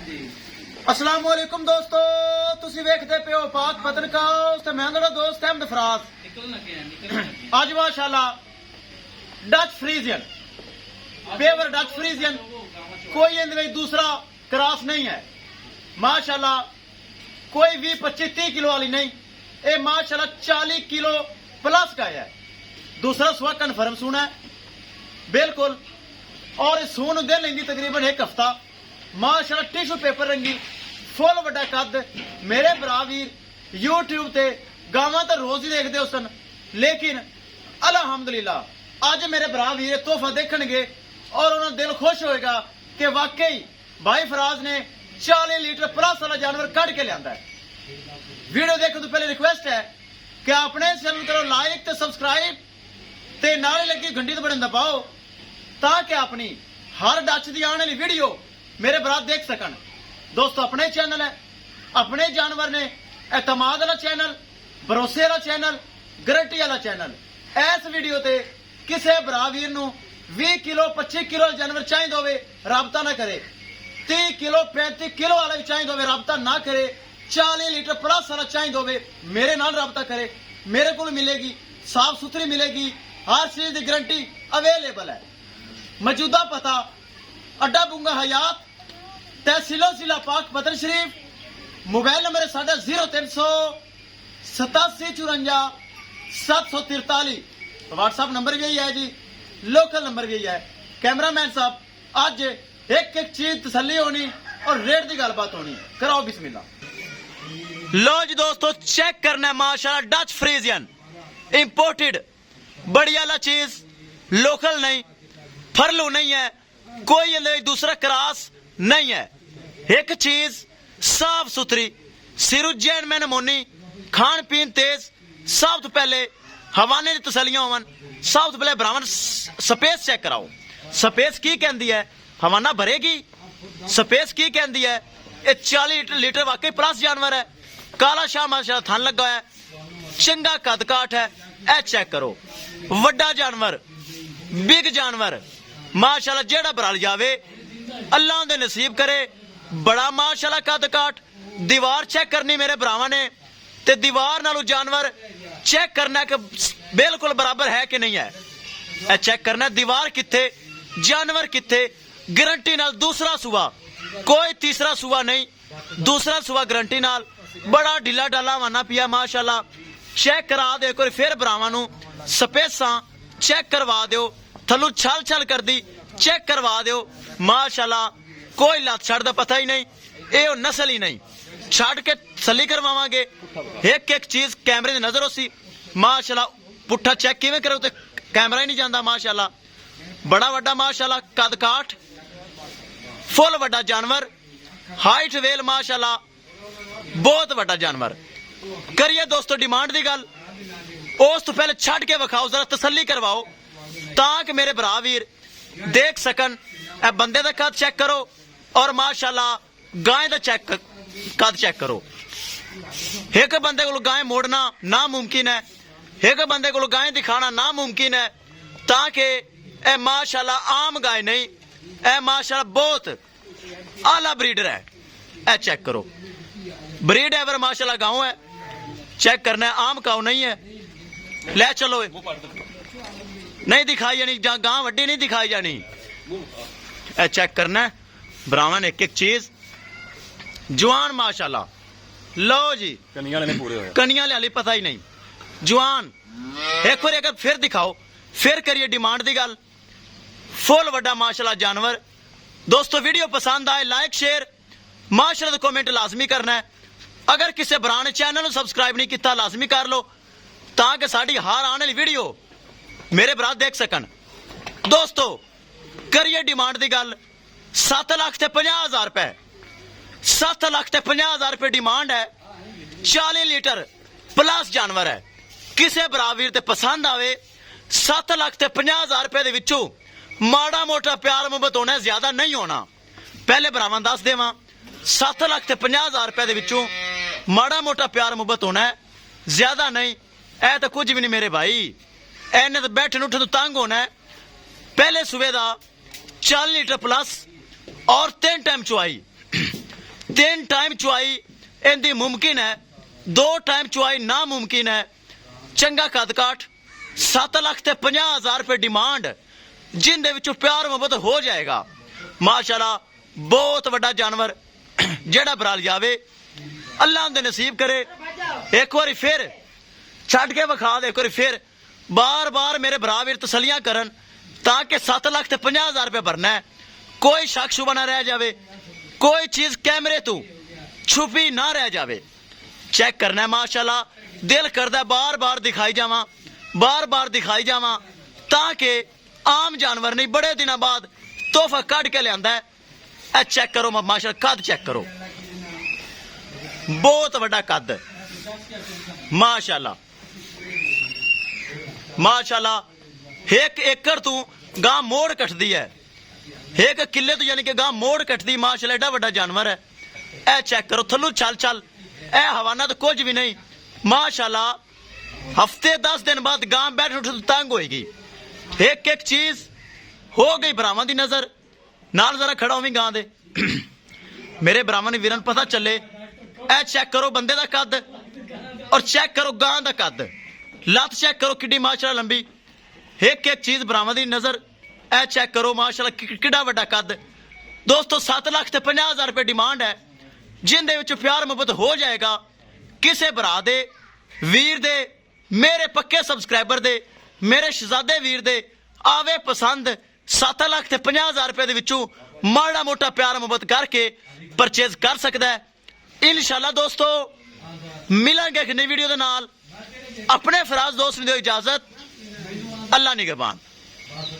अस्सलाम वालेकुम दोस्तों, तुसी वेखदे पे हो पाक पतन का ते मैं मेरा दोस्त अहमद फराज। आज माशाल्लाह Dutch Friesian pure Dutch Friesian कोई इनमें दूसरा क्रॉस नहीं है माशाल्लाह, कोई 20-25-30 किलो वाली नहीं, ये माशाल्लाह 40 किलो प्लस का है। दूसरा सुहा कन्फर्म सूना है बिल्कुल, और इस सून दे लेंगी तकरीबन एक हफ्ता माशाल्लाह। टिश्यू पेपर रंगी फुल वड्डा कद। मेरे भरा वीर यूट्यूब ते गावां तो रोज ही देखते हो सन, लेकिन अलहमदुलिल्लाह अज मेरे भरा वीर तोहफा देखणगे और उन्होंने दिल खुश होएगा कि वाकई भाई फराज ने 40 लीटर प्लस वाला जानवर कट के लिया है। वीडियो देखने तो पहले रिक्वेस्ट है कि अपने चैनल करो लाइक ते सब्सक्राइब ते नाल लगी घंटी तो बटन दबाओ ताकि अपनी हर डच की आने वाली वीडियो मेरे भरा देख सकन। दोस्तों अपने चैनल है, अपने जानवर ने, एतमाद वाला चैनल, भरोसे वाला चैनल, गारंटी वाला चैनल। इस वीडियो ते किसी भरा वीर नूं 20 किलो 25 किलो जानवर चाहिए होवे राबता ना करे, 30 किलो 35 किलो वाला भी चाहिए होवे राबता ना करे, 40 लीटर प्लस वाला चाहिए होवे मेरे नाल राबता करे। मेरे को मिलेगी, साफ सुथरी मिलेगी, हर चीज की गारंटी अवेलेबल है। मौजूदा पता अड्डा बुंगा हयात, तहसीलो जिला पाक पतन शरीफ। मोबाइल नंबर है 038754 व्हाट्सएप नंबर भी यही है जी, लोकल नंबर भी यही है। कैमरामैन साहब आज एक एक चीज तसल्ली होनी और रेट की गलबात होनी, कराओ बिस्मिल्लाह। लो जी दोस्तों चेक करना है माशाल्लाह डच फ्रीजियन इंपोर्टेड बढ़िया वाला चीज, लोकल नहीं, फरलू नहीं है, कोई दूसरा क्रॉस नहीं है। एक चीज साफ सुथरी, सिरू जैन में नमूनी, खान पीन तेज। सब तो पहले हवाने की तसलियां होवन, सब तो पहले ब्राह्मण स्पेस चेक कराओ। स्पेस की कहती है, हवाना भरेगी। स्पेस की कहती है, ये 40 लीटर वाकई प्लस जानवर है। काला शाह माशाल्लाह थन लगा है, चंगा कद काठ है। ए चेक करो, वड्डा जानवर, बिग जानवर माशाल्लाह। जेड़ा भरल जावे अल्लाह दे नसीब करे। बड़ा माशाल्लाह कद काठ। दीवार चेक करनी मेरे भरावां ने ते दीवार नालों जानवर चेक करना कि बिल्कुल बराबर है कि नहीं है। ए चेक करना दीवार किथे, जानवर किथे। गारंटी नाल दूसरा सुआ, कोई तीसरा सुआ नहीं, दूसरा सुआ गारंटी नाल। बड़ा ढिला डाला वाना पिया माशाल्लाह। चेक करा दे कोई फिर भरावां नूं स्पेसां चेक करवा दिओ, थल्लों छल छल कर दी चेक करवा दिओ माशाल्लाह। कोई लत छड़ दा पता ही नहीं, ये नस्ल ही नहीं। छड़ के तसल्ली करवावांगे। एक एक चीज कैमरे दी नजर होसी माशाल्लाह। पुट्ठा चेक किवें करो ते कैमरा ही नहीं जांदा माशाल्लाह। बड़ा वड्डा माशाल्लाह कद काठ, फुल वड्डा जानवर, हाइट वेल माशाल्लाह, बहुत वड्डा जानवर। करिए दोस्तों डिमांड दी गल, उस तो पहले छड़ के विखाओ, जरा तसल्ली करवाओ ताकि मेरे भरा वीर देख सकन। ए बंदे दा कद चेक करो और माशाल्लाह गाय दा कद चेक करो। एक बंदे को गाय मोड़ना नामुमकिन है, एक बंदे को गाय दिखाना नामुमकिन है, ताकि ए माशाल्लाह आम गाय नहीं, ए माशाल्लाह बहुत आला ब्रीडर है। ए चेक करो, ब्रीड एवर माशाल्लाह गाँव है। चेक करना है, आम काऊ नहीं है। ले चलो, नहीं दिखाई जानी, गां वड्डी नहीं दिखाई जानी। ए चेक करना है ब्राह्मण एक एक चीज। जवान माशाल्लाह, लो जी कनिया ले पूरे होए, कनिया ले पता ही नहीं, जवान। एक बार अगर फिर दिखाओ, फिर करिए डिमांड दी गल। फुल वड्डा माशाल्लाह जानवर। दोस्तों वीडियो पसंद आए लाइक शेयर माशाल्लाह कमेंट लाजमी करना है। अगर किसी भरा ने चैनल को सबसक्राइब नहीं किया लाजमी कर लो ताकि साड़ी हर आने वाली वीडियो मेरे भरा देख सकन। दोस्तों करिए डिमांड की गल। 7,50,000 रुपए, 7,50,000 रुपए डिमांड है। 40 लीटर प्लस जानवर है। किसी भरा वीर ते पसंद आवे 7,50,000 रुपए दे विचों माड़ा मोटा प्यार मुहब्बत होना, ज्यादा नहीं होना। पहले भरावां दस देवां 7,50,000 रुपए दे विचों माड़ा मोटा प्यार मुहब्बत होना है, ज्यादा नहीं। ऐ तो कुछ भी नहीं मेरे भाई, एने तो बैठे उठे तो तंग होना है। पहले सुबह का 40 लीटर प्लस और 3 टाइम चुआई 3 टाइम चुआई इनकी मुमकिन है, 2 टाइम चुआई नामुमकिन है। चंगा कद काठ 7,50,000 रुपये डिमांड, जिंदे विचों प्यार मुहब्बत हो जाएगा। माशाल्लाह बहुत वड्डा जानवर जेड़ा बराल जावे, अल्लाह उनके नसीब करे। एक बार फिर छड़ के विखा दे, एक बार फिर बार बार मेरे भरा वीर तसलियां करन, ताकि 7,50,000 रुपये भरना है। कोई शक शुबा ना रह जावे, कोई चीज कैमरे तू छुपी ना रह जावे। चेक करना है। माशाल्लाह दिल करदा बार बार दिखाई जावा, बार बार दिखाई जावा, ताकि आम जानवर नहीं बड़े दिनों बाद तोहफा कट के लिया है। ए चेक करो माशाल्लाह, कद चेक करो, बहुत बड़ा कद माशाल्लाह। माशाल्लाह 1 एकड़ तू गां मोड़ कटदी है, 1 किले तो यानी कि गां मोड़ कटदी। माशाल्लाह एडा बड़ा जानवर है। ए चेक करो, थल्लू चल चल, ए हवाना तो कुछ भी नहीं। माशाल्लाह हफ्ते 10 दिन बाद गां बैठ उठ तो तंग होएगी। एक एक चीज हो गई भरावां दी नजर नाल, जरा खड़ा होवी गां दे मेरे भरावां ने वीरन पता चले। ए चेक करो बंदे दा कद, और चेक करो गां दा कद, लत चेक करो किड्डी माशाल्लाह लंबी। एक एक चीज भरावां दी नजर। ए चेक करो माशाल्लाह किड्डा वड्डा कद। दोस्तों 7,50,000 रुपये डिमांड है, जिंदे विच प्यार मुहब्बत हो जाएगा। किसे भरा दे वीर दे, मेरे पक्के सबसक्राइबर दे, मेरे शहजादे वीर दे आवे पसंद, 7,50,000 रुपये दे विचों माड़ा मोटा प्यार मुहब्बत करके परचेज कर सकता है। इंशाल्लाह दोस्तों मिलेंगे एक नई वीडियो दे नाल। अपने फराज दोस्त ने दो इजाजत। अल्लाह निगहबान।